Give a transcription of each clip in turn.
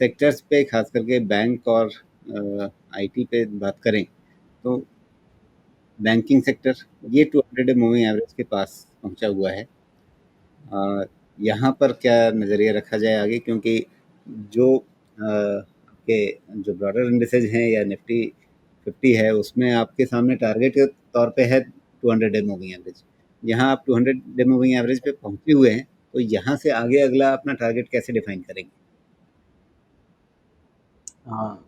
Sectors पे खास करके बैंक और आईटी पे बात करें तो बैंकिंग सेक्टर ये 200 मूविंग एवरेज के पास पहुंचा हुआ है। यहाँ पर क्या नज़रिया रखा जाए आगे, क्योंकि जो आपके जो ब्रॉडर इंडिसेज हैं या निफ्टी 50 है उसमें आपके सामने टारगेट के तौर पे है 200 डे मूविंग एवरेज। यहाँ आप 200 डे मूविंग एवरेज पे पहुंचे हुए हैं, तो यहाँ से आगे अगला अपना टारगेट कैसे डिफाइन करेंगे? हाँ,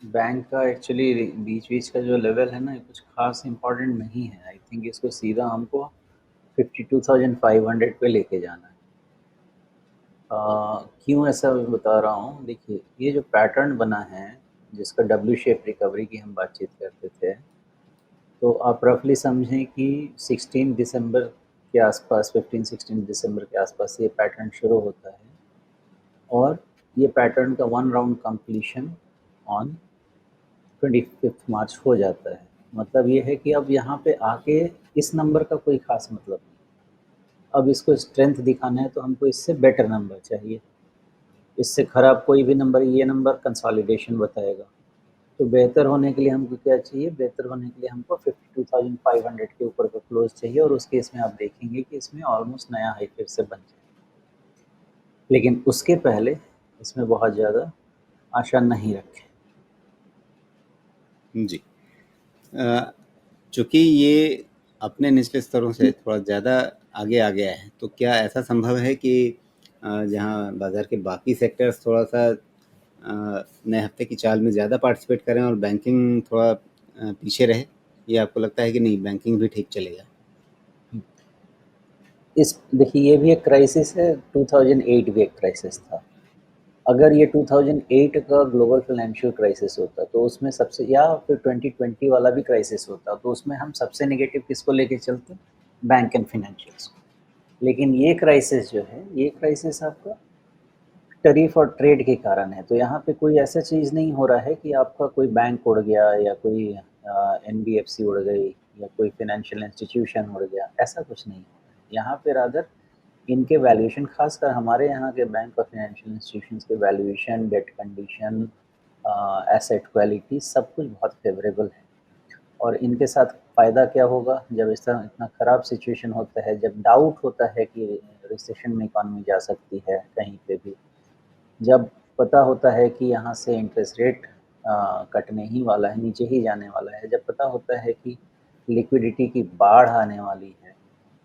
बैंक का एक्चुअली बीच-बीच का जो लेवल है ना, ये कुछ ख़ास इम्पोर्टेंट नहीं है। आई थिंक इसको सीधा हमको 52,500 पे लेके जाना है। क्यों ऐसा बता रहा हूँ? देखिए, ये जो पैटर्न बना है, जिसका डब्ल्यू शेप रिकवरी की हम बातचीत करते थे, तो आप रफ़ली समझें कि 16 दिसंबर के आसपास, 15-16 दिसंबर के आसपास ये पैटर्न शुरू होता है और ये पैटर्न का वन राउंड कंप्लीशन ऑन 25 मार्च हो जाता है। मतलब ये है कि अब यहाँ पे आके इस नंबर का कोई ख़ास मतलब नहीं। अब इसको स्ट्रेंथ दिखाना है तो हमको इससे बेटर नंबर चाहिए। इससे ख़राब कोई भी नंबर, ये नंबर कंसोलिडेशन बताएगा। तो बेहतर होने के लिए हमको क्या चाहिए? बेहतर होने के लिए हमको 52,500 के ऊपर का क्लोज़ चाहिए और उस केस में आप देखेंगे कि इसमें ऑलमोस्ट नया हाई फिर से बन जाए। लेकिन उसके पहले इसमें बहुत ज़्यादा आशा नहीं रखें। जी। चूँकि ये अपने निचले स्तरों से थोड़ा ज़्यादा आगे आ गया है, तो क्या ऐसा संभव है कि जहाँ बाज़ार के बाकी सेक्टर्स थोड़ा-सा नए हफ्ते की चाल में ज़्यादा पार्टिसिपेट करें और बैंकिंग थोड़ा पीछे रहे? या आपको लगता है कि नहीं, बैंकिंग भी ठीक चलेगा? इस देखिए ये भी एक क्राइसिस है, 2008 भी एक क्राइसिस था। अगर ये 2008 का ग्लोबल फाइनेंशियल क्राइसिस होता तो उसमें सबसे, या फिर 2020 वाला भी क्राइसिस होता तो उसमें हम सबसे नेगेटिव किसको लेके चलते? बैंक एंड फाइनेंशियल्स को। लेकिन ये क्राइसिस जो है, ये क्राइसिस आपका टैरिफ और ट्रेड के कारण है। तो यहाँ पे कोई ऐसा चीज़ नहीं हो रहा है कि आपका कोई बैंक उड़ गया या कोई एनबीएफसी उड़ गई या कोई फाइनेंशियल इंस्टीट्यूशन उड़ गया, ऐसा कुछ नहीं हो रहा है। यहाँ पे रादर इनके वैल्यूएशन, खासकर हमारे यहाँ के बैंक और फाइनेंशियल इंस्टीट्यूशंस के valuation, debt condition, asset quality सब कुछ बहुत फेवरेबल है। और इनके साथ फ़ायदा क्या होगा? जब इस तरह इतना ख़राब सिचुएशन होता है, जब डाउट होता है कि रिसेशन में इकॉनमी जा सकती है कहीं पे भी, जब पता होता है कि यहाँ से इंटरेस्ट रेट कटने ही वाला है, नीचे ही जाने वाला है, जब पता होता है कि लिक्विडिटी की बाढ़ आने वाली है,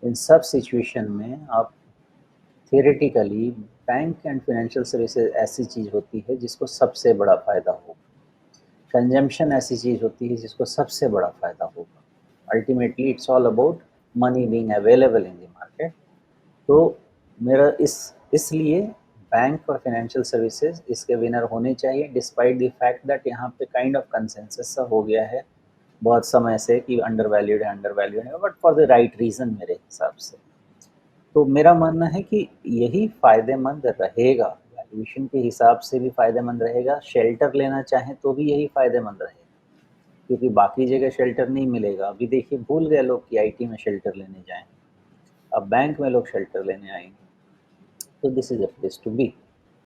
इन सब सिचुएशन में आप theoretically bank and financial services ऐसी चीज़ होती है जिसको सबसे बड़ा फ़ायदा होगा। कंजम्पशन ऐसी चीज़ होती है जिसको सबसे बड़ा फ़ायदा होगा। Ultimately it's all about money being available in the market. तो मेरा इसलिए बैंक और फाइनेंशियल सर्विसेज इसके विनर होने चाहिए, डिस्पाइट द फैक्ट दैट यहाँ पे काइंड ऑफ कंसेंसस सा हो गया है बहुत समय से कि अंडर वैल्यूड है, अंडर वैल्यूड है, but for the right reason मेरे हिसाब से। तो मेरा मानना है कि यही फ़ायदेमंद रहेगा, वैल्यूएशन के हिसाब से भी फ़ायदेमंद रहेगा, शेल्टर लेना चाहें तो भी यही फ़ायदेमंद रहेगा, क्योंकि बाकी जगह शेल्टर नहीं मिलेगा। अभी देखिए भूल गए लोग कि आईटी में शेल्टर लेने जाएँ, अब बैंक में लोग शेल्टर लेने आएँगे। तो this is a place to B.